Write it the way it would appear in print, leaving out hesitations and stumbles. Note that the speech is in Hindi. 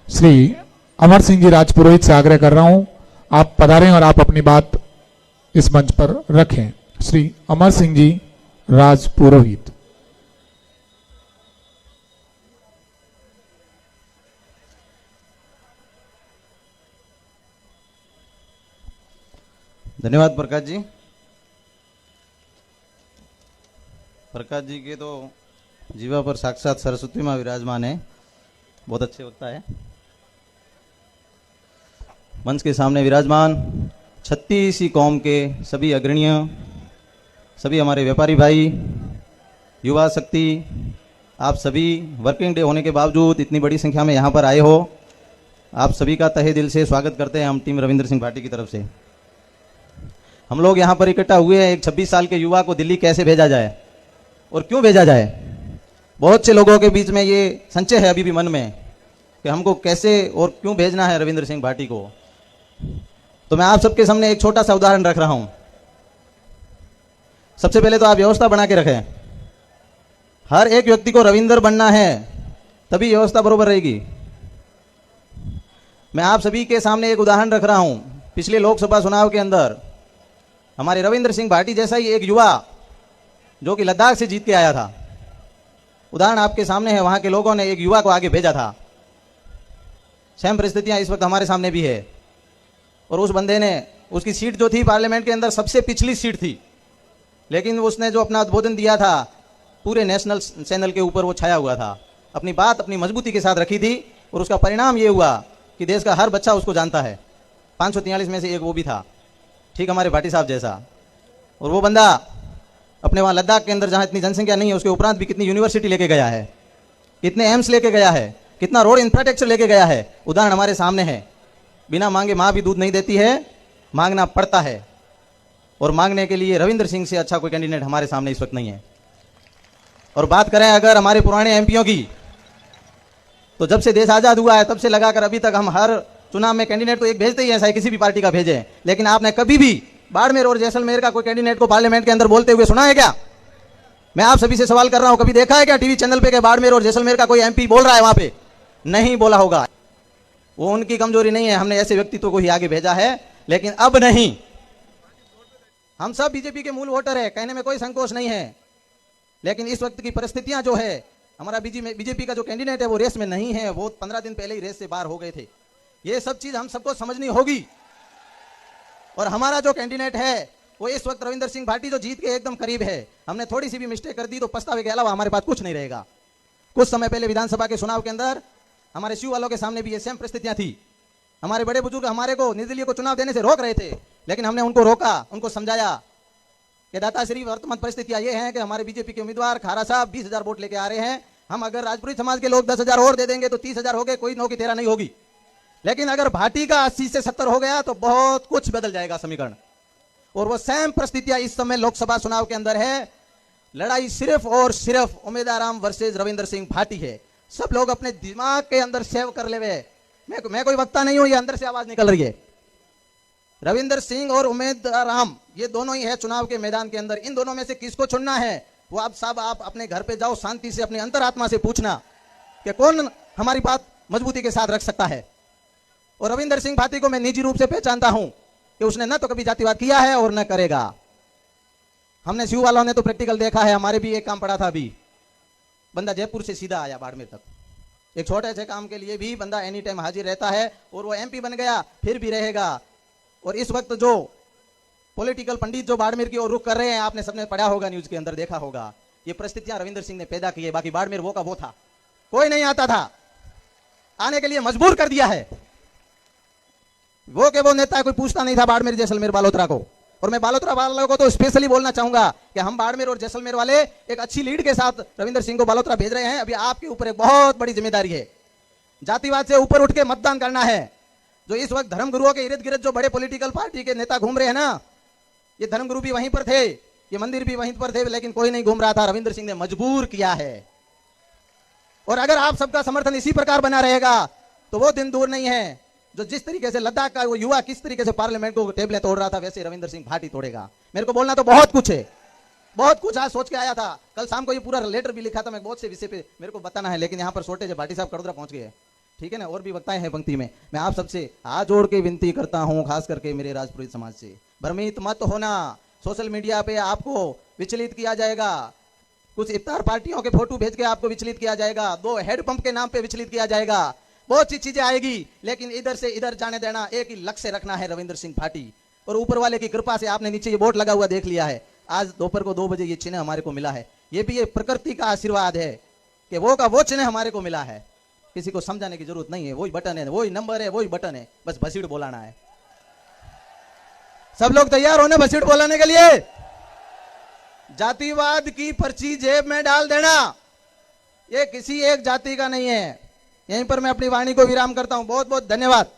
श्री अमर सिंह जी राजपुरोहित से आग्रह कर रहा हूं, आप पधारें और आप अपनी बात इस मंच पर रखें। श्री अमर सिंह जी राजपुरोहित। धन्यवाद प्रकाश जी। प्रकाश जी के तो जीवा पर साक्षात सरस्वती मां विराजमान है, बहुत अच्छे वक्ता है। मंच के सामने विराजमान 36 कौम के सभी अग्रणीय, सभी हमारे व्यापारी भाई, युवा शक्ति, आप सभी वर्किंग डे होने के बावजूद इतनी बड़ी संख्या में यहाँ पर आए हो, आप सभी का तहे दिल से स्वागत करते हैं हम टीम रविंद्र सिंह भाटी की तरफ से। हम लोग यहाँ पर इकट्ठा हुए हैं एक 26 साल के युवा को दिल्ली कैसे भेजा जाए और क्यों भेजा जाए। बहुत से लोगों के बीच में ये संशय है अभी भी मन में कि हमको कैसे और क्यों भेजना है रविंद्र सिंह भाटी को। तो मैं आप सबके सामने एक छोटा सा उदाहरण रख रहा हूं। सबसे पहले तो आप व्यवस्था बना के रखें। हर एक व्यक्ति को रविंद्र बनना है, तभी व्यवस्था बरोबर रहेगी। मैं आप सभी के सामने एक उदाहरण रख रहा हूं। पिछले लोकसभा चुनाव के अंदर हमारे रविंद्र सिंह भाटी जैसा ही एक युवा जो कि लद्दाख से जीत के आया था, उदाहरण आपके सामने है। वहां के लोगों ने एक युवा को आगे भेजा था। सेम परिस्थितियां इस वक्त हमारे सामने भी है। और उस बंदे ने, उसकी सीट जो थी पार्लियामेंट के अंदर सबसे पिछली सीट थी, लेकिन उसने जो अपना उद्बोधन दिया था पूरे नेशनल चैनल के ऊपर वो छाया हुआ था। अपनी बात अपनी मजबूती के साथ रखी थी और उसका परिणाम ये हुआ कि देश का हर बच्चा उसको जानता है। 543 में से एक वो भी था, ठीक हमारे भाटी साहब जैसा। और वो बंदा अपने वहाँ लद्दाख के अंदर जहाँ इतनी जनसंख्या नहीं है, उसके उपरांत भी कितनी यूनिवर्सिटी लेके गया है, कितने एम्स लेके गया है, कितना रोड इंफ्रास्ट्रक्चर लेके गया है। उदाहरण हमारे सामने है। बिना मांगे माँ भी दूध नहीं देती है, मांगना पड़ता है। और मांगने के लिए रविंद्र सिंह से अच्छा कोई कैंडिडेट हमारे सामने इस वक्त नहीं है। और बात करें अगर हमारे पुराने एमपीओ की, तो जब से देश आजाद हुआ है तब से लगाकर अभी तक हम हर चुनाव में कैंडिडेट तो एक भेजते ही हैं, चाहे किसी भी पार्टी का भेजें। लेकिन आपने कभी भी बाड़मेर और जैसलमेर का कोई कैंडिडेट को पार्लियामेंट के अंदर बोलते हुए सुना है क्या? मैं आप सभी से सवाल कर रहा हूं, कभी देखा है क्या टीवी चैनल पे कि बाड़मेर और जैसलमेर का कोई एमपी बोल रहा है? वहां पे नहीं बोला होगा। वो उनकी कमजोरी नहीं है, हमने ऐसे व्यक्तित्व को ही आगे भेजा है। लेकिन अब नहीं, हम सब बीजेपी के मूल वोटर है, कहने में कोई संकोच नहीं है। लेकिन इस वक्त की परिस्थितियां जो है, हमारा बीजेपी का जो कैंडिडेट है वो रेस में नहीं है, वो 15 दिन पहले ही रेस से बाहर हो गए थे। ये सब चीज हम सबको समझनी होगी। और हमारा जो कैंडिडेट है वो इस वक्त रविंद्र सिंह भाटी जो जीत के एकदम करीब है। हमने थोड़ी सी भी मिस्टेक कर दी तो पछतावे के अलावा हमारे पास कुछ नहीं रहेगा। कुछ समय पहले विधानसभा के चुनाव के अंदर हमारे शिव वालों के सामने भी ये सेम परिस्थितियां थी। हमारे बड़े बुजुर्ग हमारे को निर्दलीय को चुनाव देने से रोक रहे थे, लेकिन हमने उनको रोका, उनको समझाया कि दाताश्री वर्तमान परिस्थितियां ये हैं कि हमारे बीजेपी के उम्मीदवार खारा साहब 20,000 वोट लेके आ रहे हैं। हम अगर राजपुरी समाज के लोग 10,000 और दे देंगे तो 30,000 हो गए, कोई 9 की 13 नहीं होगी। लेकिन अगर भाटी का 80 से 70 हो गया तो बहुत कुछ बदल जाएगा समीकरण। और वो सेम परिस्थितियां इस समय लोकसभा चुनाव के अंदर है। लड़ाई सिर्फ और सिर्फ उम्मीदवाराम वर्सेज रविंद्र सिंह भाटी है। सब लोग अपने दिमाग के अंदर सेव कर ले। मैं कोई वक्ता नहीं हूं, ये अंदर से आवाज निकल रही है। रविंद्र सिंह और उम्मीदवाराम ये दोनों ही है चुनाव के मैदान के अंदर। इन दोनों में से किसको चुनना है वो आप सब आप अपने घर पे जाओ, शांति से अपनी अंतरात्मा से पूछना कि कौन हमारी बात मजबूती के साथ रख सकता है। और रविंद्र सिंह भाटी को मैं निजी रूप से पहचानता हूं कि उसने न तो कभी जातिवाद किया है और न करेगा। हमने शिव वालों ने तो प्रैक्टिकल देखा है। हमारे भी एक काम पड़ा था, अभी बंदा जयपुर से सीधा आया बाड़मेर तक, एक छोटे से काम के लिए भी बंदा एनी टाइम हाजिर रहता है और वो एमपी बन गया, फिर भी रहेगा। और इस वक्त जो पॉलिटिकल पंडित जो बाड़मेर की ओर रुख कर रहे हैं, आपने सबने पढ़ा होगा, न्यूज के अंदर देखा होगा, ये परिस्थितियां रविंद्र सिंह ने पैदा की है। बाकी बाड़मेर वो का वो था, कोई नहीं आता था, आने के लिए मजबूर कर दिया है। वो के वो नेता कोई पूछता नहीं था बाड़मेर जैसलमेर बालोतरा को। और मैं बालोतरा वालों को तो स्पेशली बोलना चाहूंगा कि हम बाड़मेर और जैसलमेर वाले एक अच्छी लीड के साथ रविंद्र सिंह को बालोतरा भेज रहे हैं। अभी आपके ऊपर एक बहुत बड़ी जिम्मेदारी है, जातिवाद से ऊपर उठ के मतदान करना है। जो इस वक्त धर्मगुरुओं के इर्द गिर्द जो बड़े पॉलिटिकल पार्टी के नेता घूम रहे हैं ना, ये धर्मगुरु भी वहीं पर थे, ये मंदिर भी वहीं पर थे, लेकिन कोई नहीं घूम रहा था। रविंद्र सिंह ने मजबूर किया है। और अगर आप सबका समर्थन इसी प्रकार बना रहेगा तो वो दिन दूर नहीं है जो जिस तरीके से लद्दाख का वो युवा किस तरीके से पार्लियामेंट को टेबलें तोड़ रहा था, वैसे रविंद्र सिंह भाटी तोड़ेगा। मेरे को बोलना तो बहुत कुछ है, बहुत कुछ आज सोच के आया था। कल शाम को ये पूरा लेटर भी लिखा था मैं, बहुत से विषय पे मेरे को बताना है, लेकिन यहाँ पर शॉर्टेज है। भाटी साहब कड़ोदरा पहुंच गए, ठीक है ना, और भी वक्ताएं हैं पंक्ति में। मैं आप सबसे हाथ जोड़ के विनती करता हूं, खास करके मेरे राजपुरोहित समाज से, भ्रमित मत होना। सोशल मीडिया पे आपको विचलित किया जाएगा, कुछ इफ्तार पार्टियों के फोटो भेज के आपको विचलित किया जाएगा, 2 हैंडपंप के नाम पे विचलित किया जाएगा, बहुत सी चीजें आएगी, लेकिन इधर से इधर जाने देना, एक ही लक्ष्य रखना है, रविंद्र सिंह भाटी। और ऊपर वाले की कृपा से आपने नीचे ये बोर्ड लगा हुआ देख लिया है, आज दोपहर को 2 बजे ये चिन्ह हमारे को मिला है। ये भी एक प्रकृति का आशीर्वाद है कि वो का वो चिन्ह हमारे को मिला है, किसी को समझाने की जरूरत नहीं है, वही बटन है, वही नंबर है, वही बटन है, बस भसीड़ बोलाना है। सब लोग तैयार होने भसीड़ बोलाने के लिए? जातिवाद की पर्ची जेब में डाल देना, ये किसी एक जाति का नहीं है। यहीं पर मैं अपनी वाणी को विराम करता हूं। बहुत बहुत धन्यवाद।